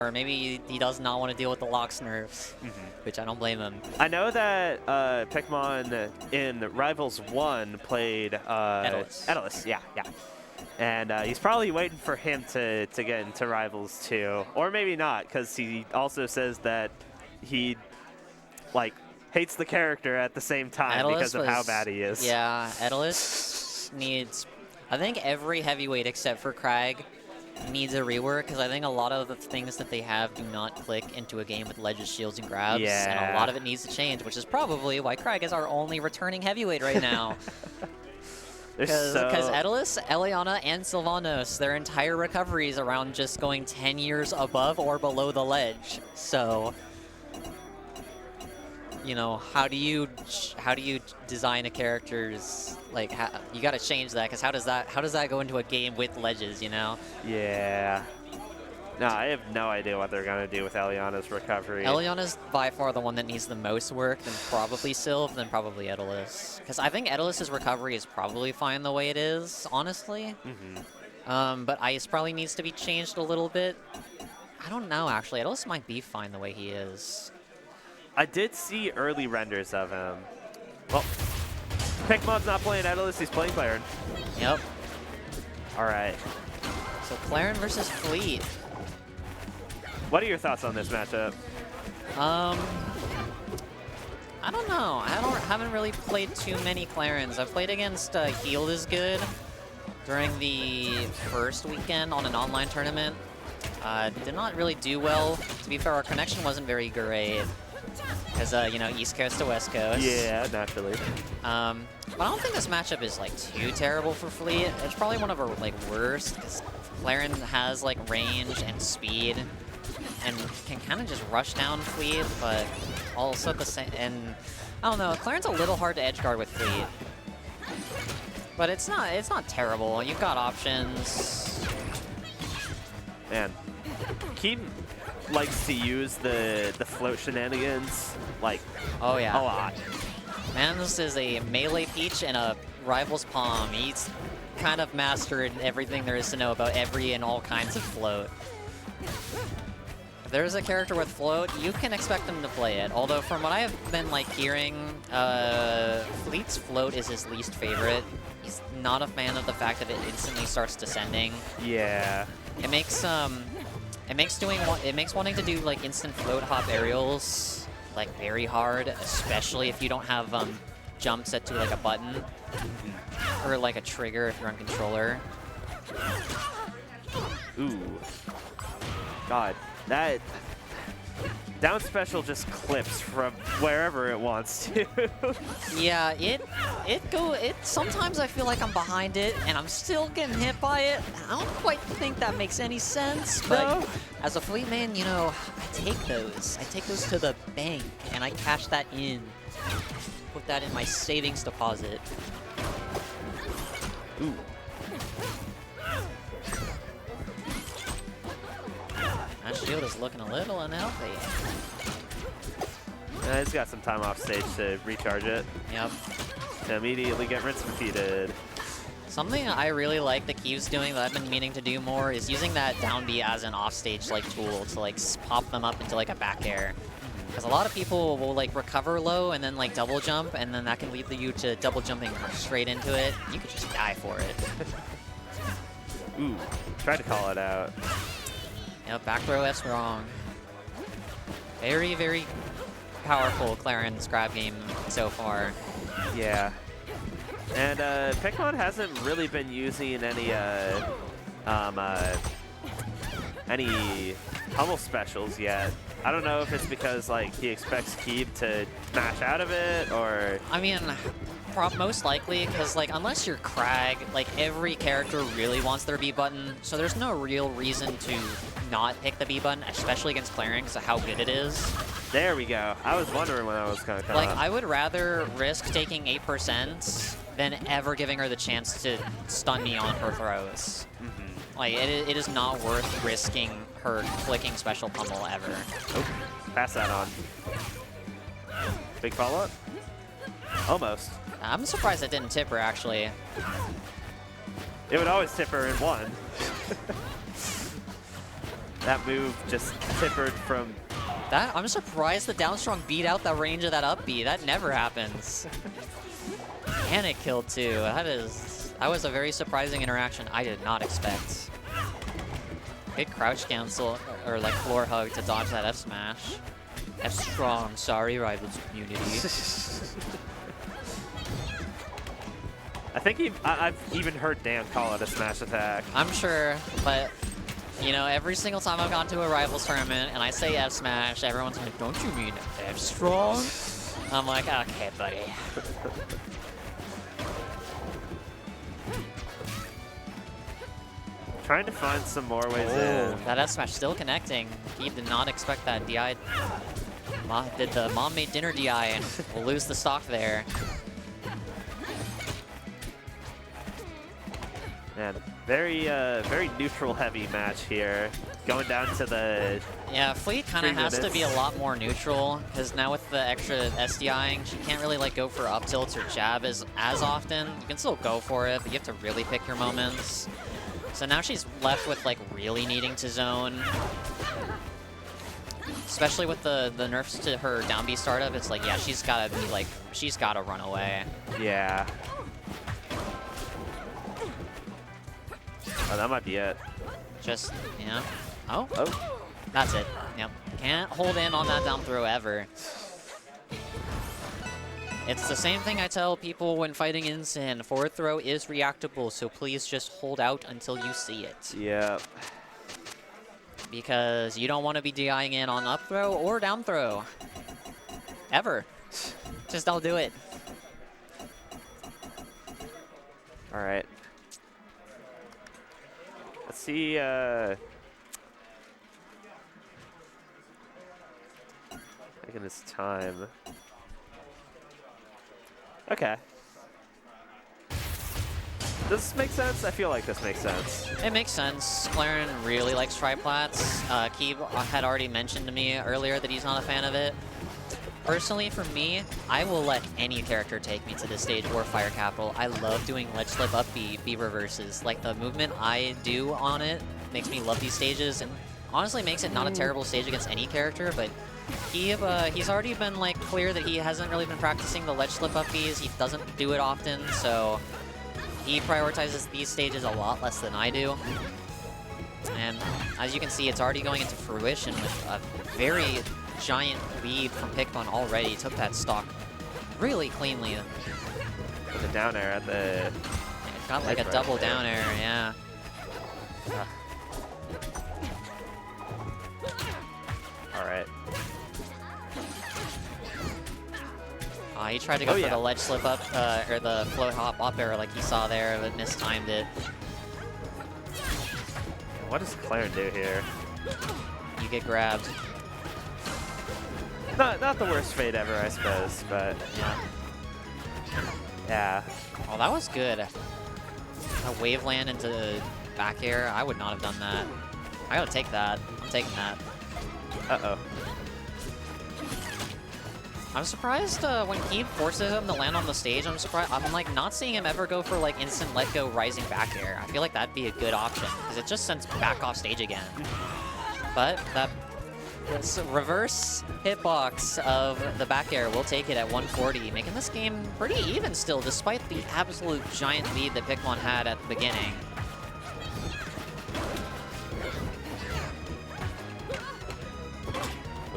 Or maybe he does not want to deal with the Locks nerfs, which I don't blame him. I know that Pikmon in Rivals 1 played Edelus, yeah. And he's probably waiting for him to get into Rivals 2. Or maybe not, because he also says that he, like, hates the character at the same time because of how bad he is. Yeah, Edelus needs... I think every heavyweight except for Crag needs a rework, because I think a lot of the things that they have do not click into a game with ledges, shields, and grabs, and a lot of it needs to change, which is probably why Crag is our only returning heavyweight right now. Because Edelus, Eliana, and Sylvanos, their entire recovery is around just going 10 years above or below the ledge. So, you know, how do you design a character's, like, you got to change that, because how does that go into a game with ledges, you know? Yeah. No, I have no idea what they're going to do with Eliana's recovery. Eliana's by far the one that needs the most work, then probably Sylv, then probably Edelus. Because I think Edelus's recovery is probably fine the way it is, honestly. But Ice probably needs to be changed a little bit. I don't know, actually. Edelus might be fine the way he is. I did see early renders of him. Well, Pikmon's not playing Edelus, he's playing Clairen. Yep. All right. So Clairen versus Fleet. What are your thoughts on this matchup? I don't know. Haven't really played too many Clairens. I've played against Healed is Good during the first weekend on an online tournament. Did not really do well. To be fair, our connection wasn't very great. Because, you know, East Coast to West Coast. Yeah, naturally. But I don't think this matchup is, like, too terrible for Fleet. It's probably one of our, like, worst, because Clairen has, like, range and speed, and can kind of just rush down Fleet, but also at the same... And, I don't know, Clairen's a little hard to edgeguard with Fleet. But it's not terrible. You've got options. Man, Keen likes to use the float shenanigans, like, oh yeah, a lot. Man, this is a melee Peach and a Rival's Palm. He's kind of mastered everything there is to know about every and all kinds of float. If there's a character with float, you can expect them to play it. Although from what I have been like hearing, Fleet's float is his least favorite. He's not a fan of the fact that it instantly starts descending. Yeah. It makes wanting to do like instant float hop aerials like very hard, especially if you don't have jump set to like a button or like a trigger if you're on controller. Ooh. God, that down special just clips from wherever it wants to. Yeah, sometimes I feel like I'm behind it and I'm still getting hit by it. I don't quite think that makes any sense, but as a Fleet man, you know, I take those to the bank and I cash that in. Put that in my savings deposit. Ooh. That shield is looking a little unhealthy. He's got some time off stage to recharge it. Yep. To immediately get rinse repeated. Something I really like that Keeve's doing that I've been meaning to do more is using that down B as an offstage like tool to like pop them up into like a back air. Because a lot of people will like recover low and then like double jump, and then that can lead you to double jumping straight into it. You could just die for it. Ooh, try to call it out. Yep, back throw F's wrong. Very, very powerful Clairen's grab game so far. Yeah. And Pikmon hasn't really been using any pummel specials yet. I don't know if it's because like he expects Keeb to smash out of it, or... I mean, most likely, because like unless you're Crag, like every character really wants their B button, so there's no real reason to not pick the B button, especially against Clairen because of how good it is. There we go. I was wondering when I was going to come Like, up. I would rather risk taking 8% than ever giving her the chance to stun me on her throws. Like, it is not worth risking her clicking special pummel ever. Oh, pass that on. Big follow-up? Almost. I'm surprised it didn't tip her, actually. It would always tip her in one. That move just tippered from... That, I'm surprised the down strong beat out the range of that up B. That never happens. And it killed too. That was a very surprising interaction I did not expect. Good crouch cancel, or like floor hug to dodge that F smash. F strong, sorry rivals community. I think I've even heard Dan call it a smash attack. I'm sure, but you know, every single time I've gone to a Rivals tournament and I say F smash, everyone's like, don't you mean F strong? I'm like, okay, buddy. Trying to find some more ways in. That F smash still connecting. He did not expect that DI. Did the mom made dinner DI and we'll lose the stock there. Man, very neutral heavy match here. Going down to the... Yeah, Fleet kind of has to be a lot more neutral, because now with the extra SDIing, she can't really like go for up tilts or jab as often. You can still go for it, but you have to really pick your moments. So now she's left with like really needing to zone. Especially with the nerfs to her down B startup, it's like, yeah, she's gotta be like, she's gotta run away. Yeah. Oh, that might be it. Just, you know. Oh. Oh. That's it. Yep. Can't hold in on that down throw ever. It's the same thing I tell people when fighting in Sin. Forward throw is reactable, so please just hold out until you see it. Yeah. Because you don't want to be DIing in on up throw or down throw. Ever. Just don't do it. All right. Let's see. Taking his time. Okay. Does this make sense? I feel like this makes sense. It makes sense. Clairen really likes triplats. Keeb had already mentioned to me earlier that he's not a fan of it. Personally, for me, I will let any character take me to this stage or Fire Capital. I love doing ledge slip up B reverses. Like, the movement I do on it makes me love these stages, and honestly makes it not a terrible stage against any character, but he's already been, like, clear that he hasn't really been practicing the ledge slip up Bs. He doesn't do it often, so he prioritizes these stages a lot less than I do. And as you can see, it's already going into fruition with a very giant lead from Pikmon already. Took that stock really cleanly. With a down air at the... It got like a double down air, yeah. Alright. He tried to go for the ledge slip up, or the float hop up air like he saw there, but mistimed it. What does Clairen do here? You get grabbed. Not the worst fate ever, I suppose, but yeah. Yeah. Oh, that was good. A wave land into back air. I would not have done that. I gotta take that. I'm taking that. Uh-oh. I'm surprised when Keeb forces him to land on the stage. I'm surprised. I'm like not seeing him ever go for like instant let go rising back air. I feel like that'd be a good option because it just sends back off stage again. But this reverse hitbox of the back air will take it at 140, making this game pretty even still, despite the absolute giant lead that Pikmon had at the beginning.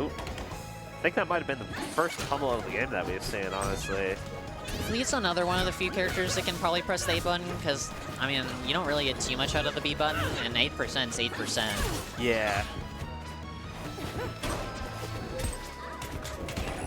Ooh. I think that might have been the first pummel of the game that we've seen, honestly. Fleet's another one of the few characters that can probably press the A button, because, I mean, you don't really get too much out of the B button, and 8% is 8%. Yeah.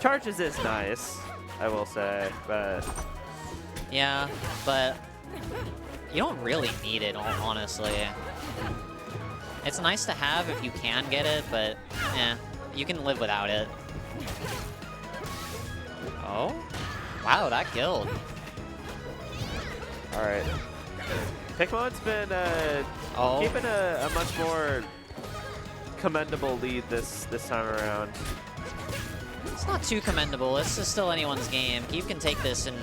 Charges is nice, I will say, but... Yeah, but you don't really need it, honestly. It's nice to have if you can get it, but, you can live without it. Oh? Wow, that killed. Alright. Pikmon's been keeping a much more commendable lead this time around. It's not too commendable. This is still anyone's game. Keeb can take this in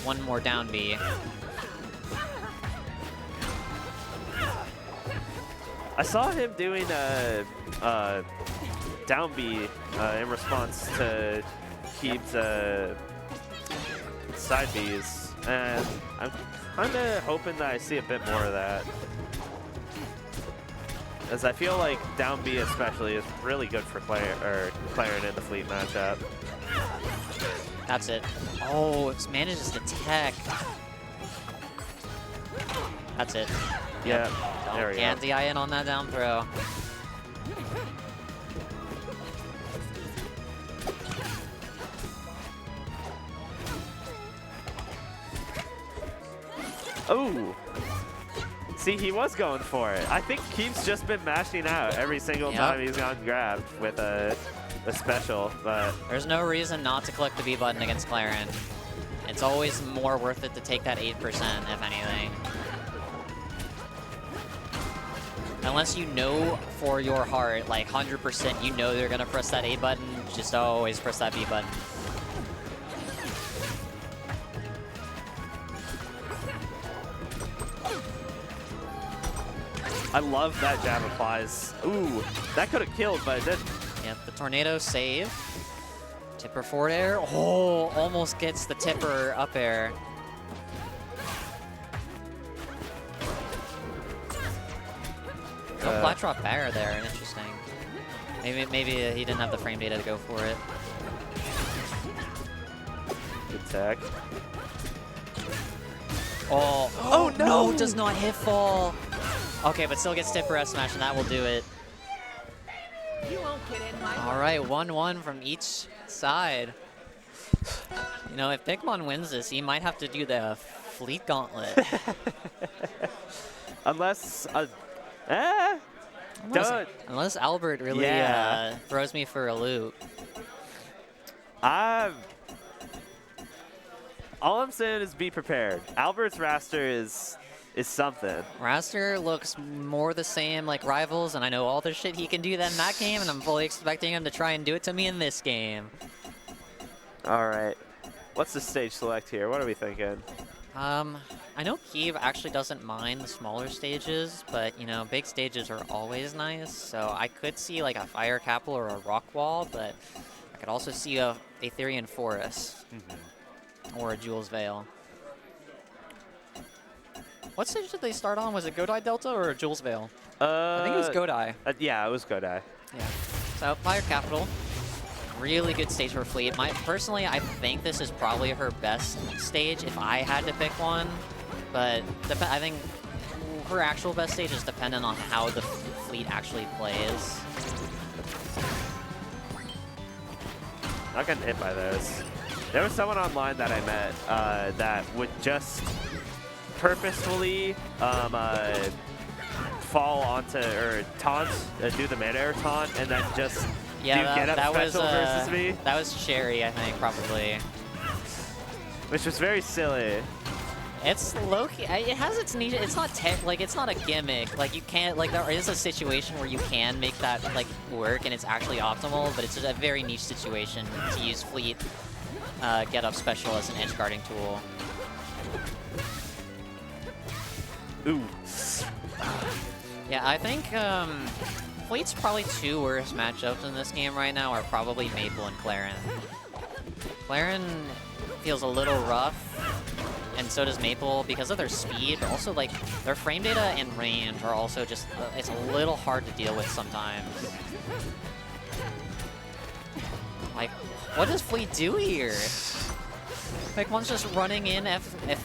one more down B. I saw him doing down B in response to Keeb's side Bs, and I'm kind of hoping that I see a bit more of that. As I feel like down B especially is really good for Clairen in the Fleet matchup. That's it. Oh, it manages to tech. That's it. Yeah, there we go. Can't DI in on that down throw. Oh! See, he was going for it. I think Keeb's just been mashing out every single time he's gotten grabbed with a special, but... There's no reason not to click the B button against Clairen. It's always more worth it to take that 8%, if anything. Unless you know for your heart, like 100%, you know they're going to press that A button, just always press that B button. I love that jab applies. Ooh, that could have killed, but it didn't. Yep, the tornado save. Tipper forward air. Oh, almost gets the tipper up air. No flat drop barrier there, interesting. Maybe he didn't have the frame data to go for it. Good tech. Oh no, does not hit fall. Okay, but still gets tipper S smash, and that will do it. All right, 1-1 from each side. You know, if Pikmon wins this, he might have to do the Fleet Gauntlet. Unless Albert really throws me for a loop. All I'm saying is be prepared. Albert's raster is something. Raster looks more the same like Rivals, and I know all the shit he can do that in that game, and I'm fully expecting him to try and do it to me in this game. All right. What's the stage select here? What are we thinking? I know Keeb actually doesn't mind the smaller stages, but, you know, big stages are always nice, so I could see, like, a Fire Capital or a Rock Wall, but I could also see a Aetherian Forest or a Jules Veil. What stage did they start on? Was it Godai Delta or Jules Veil? I think it was Godai. Yeah, it was Godai. Yeah. So, Fire Capital. Really good stage for Fleet. Personally, I think this is probably her best stage if I had to pick one. But I think her actual best stage is dependent on how the Fleet actually plays. Not getting hit by those. There was someone online that I met that would just purposefully fall onto, or taunt, do the mid-air taunt, and then just that was versus me. That was Sherry, I think, probably. Which was very silly. It's low-key. It has its niche. It's not it's not a gimmick. Like, you can't, like, there is a situation where you can make that, like, work, and it's actually optimal, but it's a very niche situation to use Fleet get up special as an edge guarding tool. Ooh. Yeah, I think Fleet's probably two worst matchups in this game right now are probably Maple and Clairen. Clairen feels a little rough, and so does Maple because of their speed. Also, like, their frame data and range are also just, it's a little hard to deal with sometimes. Like, what does Fleet do here? Like, one's just running in,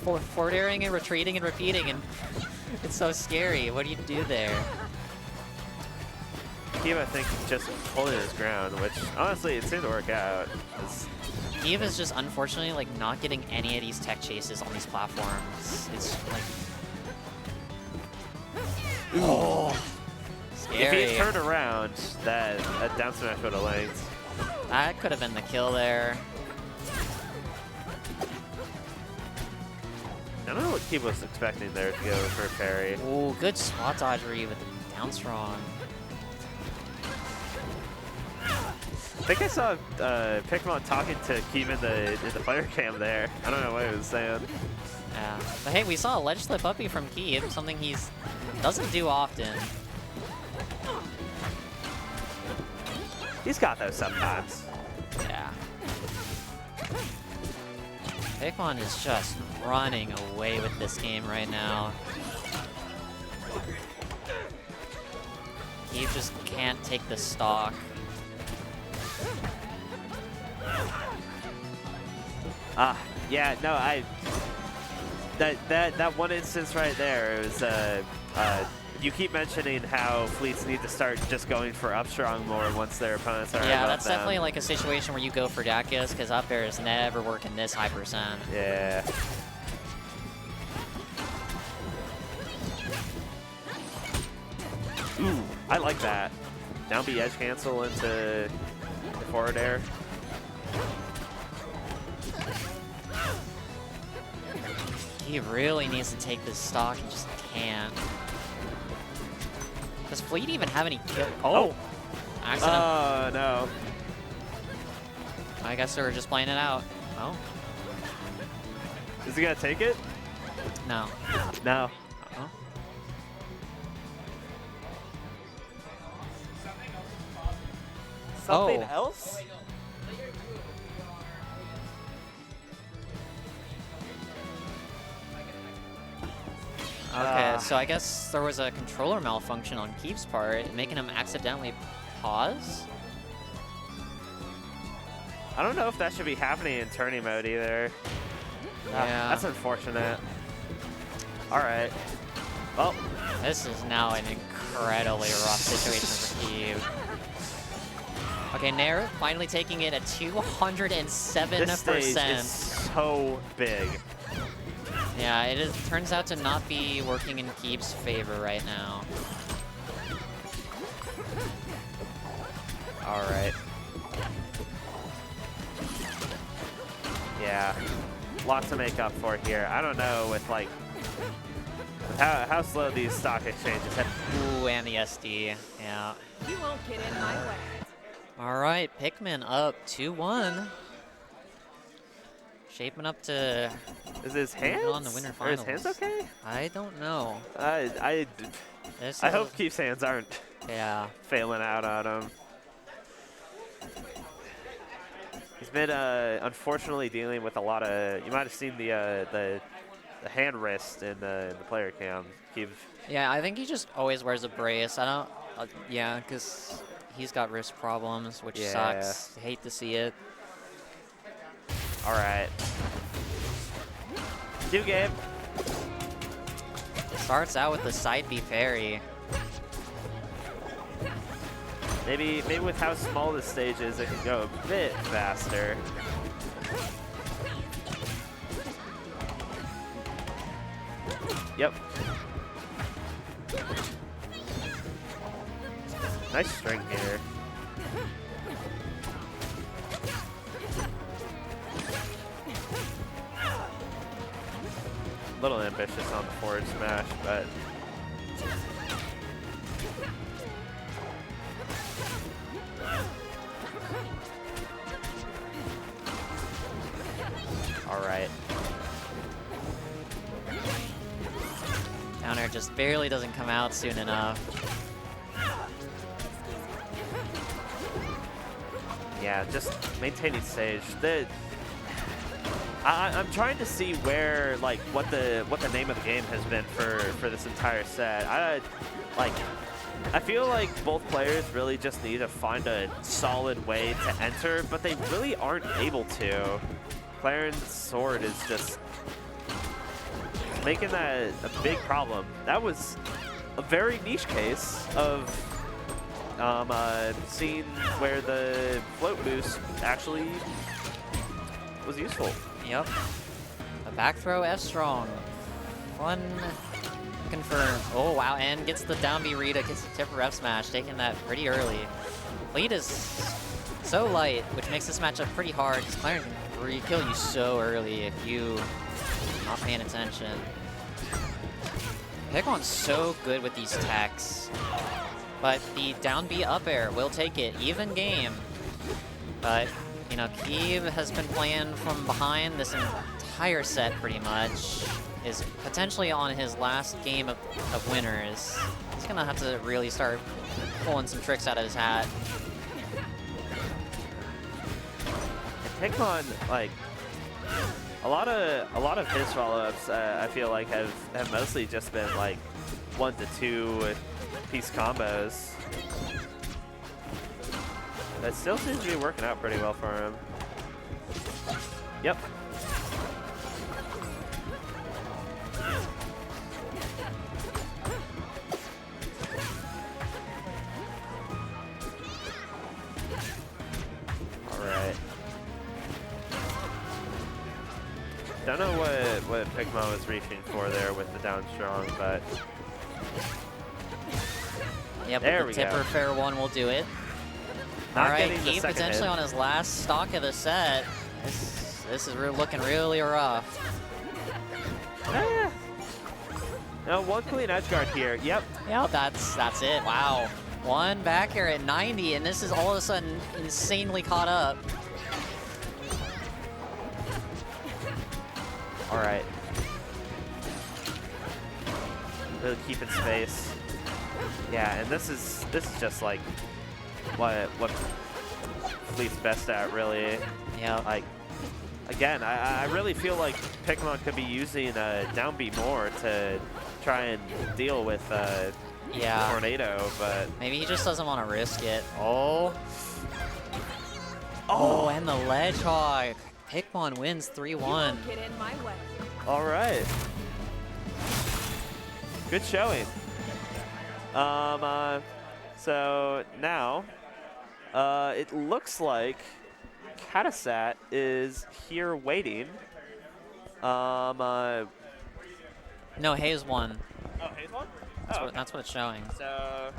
forward airing and retreating and repeating, and it's so scary. What do you do there? Keeb, I think, just holding his ground, which, honestly, it seemed to work out. Keeb is just, unfortunately, like, not getting any of these tech chases on these platforms. It's, like... Oh! Scary. If he had turned around, that down smash would have lanked. That could have been the kill there. I don't know what Keeb was expecting there to go for a parry. Ooh, good spot dodgery with the down strong. I think I saw Pikmon talking to Keeb in the player cam there. I don't know what he was saying. Yeah, but hey, we saw a ledge slip uppy from Keeb, something he doesn't do often. He's got those sometimes. Yeah. Pikmon is just running away with this game right now. He just can't take the stock. Yeah, no, that one instance right there, it was, you keep mentioning how fleets need to start just going for up strong more once their opponents are Yeah, above that's them. definitely like a situation where you go for Dakius, because up air is never working this high percent. Yeah. Ooh, I like that. Down B edge cancel into the forward air. He really needs to take this stock and just can't. Does Fleet even have any kill? Oh! Accident. Oh, no. I guess they were just playing it out. Oh. Is he gonna take it? No. No. Uh-oh. Something Oh. else? Okay, so I guess there was a controller malfunction on Keep's part, making him accidentally pause? I don't know if that should be happening in tourney mode either. Yeah. That's unfortunate. All right. Well, This is now an incredibly rough situation for Keep. Okay, Nair finally taking it at 207%. this stage is so big. Yeah, it is, turns out to not be working in Keep's favor right now. All right. Yeah, lots to make up for here. I don't know with like how slow these stock exchanges have. Ooh, and the SD, yeah. You won't get in my way. All right, Pikmin up 2-1. Shaping up to Is his hands? on the winter Are his finals. hands okay? I don't know. I This I is hope Keith's hands aren't yeah. failing out on him. He's been unfortunately dealing with a lot of. You might have seen the hand wrist in the player cam. Yeah, I think he just always wears a brace. I don't. Yeah, because he's got wrist problems, which Yeah. sucks. Hate to see it. All right. New game. Starts out with the side B parry. Maybe with how small this stage is, it can go a bit faster. Yep. Nice string here. A little ambitious on the forward smash, but all right. Down air just barely doesn't come out soon enough. Yeah, just maintaining stage. I'm trying to see where, like, what the name of the game has been for this entire set. I feel like both players really just need to find a solid way to enter, but they really aren't able to. Clairen's sword is just making that a big problem. That was a very niche case of seeing where the float boost actually was useful. Yep. A back throw F strong. Fun. Confirm. Oh wow, and gets the down B Rita, gets the tipper F smash, taking that pretty early. Lead is so light, which makes this matchup pretty hard, because Clairen can re-kill you so early if you not paying attention. Pikmon's so good with these techs, but the down B up air will take it. Even game. But, you know, Keeb has been playing from behind this entire set pretty much. Is potentially on his last game of winners. He's gonna have to really start pulling some tricks out of his hat. Pikmon, like, a lot of his follow-ups, I feel like have mostly just been like 1 to 2 piece combos. That still seems to be working out pretty well for him. Yep. Don't know what Pikmon was reaching for there with the down strong, but yeah, there but we the tipper go. fair one will do it. Not All right, getting the Key second potentially hit. on his last stock of the set. This is looking really rough. No, one clean edge guard here. Yep. Yep, that's it. Wow. One back here at 90, and this is all of a sudden insanely caught up. All right. Really keeping space. Yeah, and this is just like what Fleet's best at, really. Yeah. Like, again, I really feel like Pikmon could be using down B more to try and deal with yeah. Tornado, but Maybe he just doesn't want to risk it. Oh. Oh, and the ledge hog. Pikmon wins 3-1. You won't get in my way. all right. Good showing. So now, it looks like Katasat is here waiting. No, Hayes won. Oh, Hayes won? That's what it's showing. So,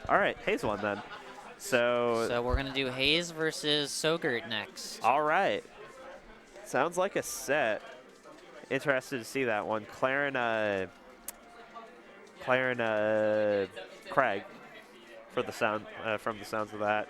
all right, Hayes won then. So we're gonna do Hayes versus Sogurt next. all right. Sounds like a set. Interested to see that one. Clairen, Craig, for the sound from the sounds of that.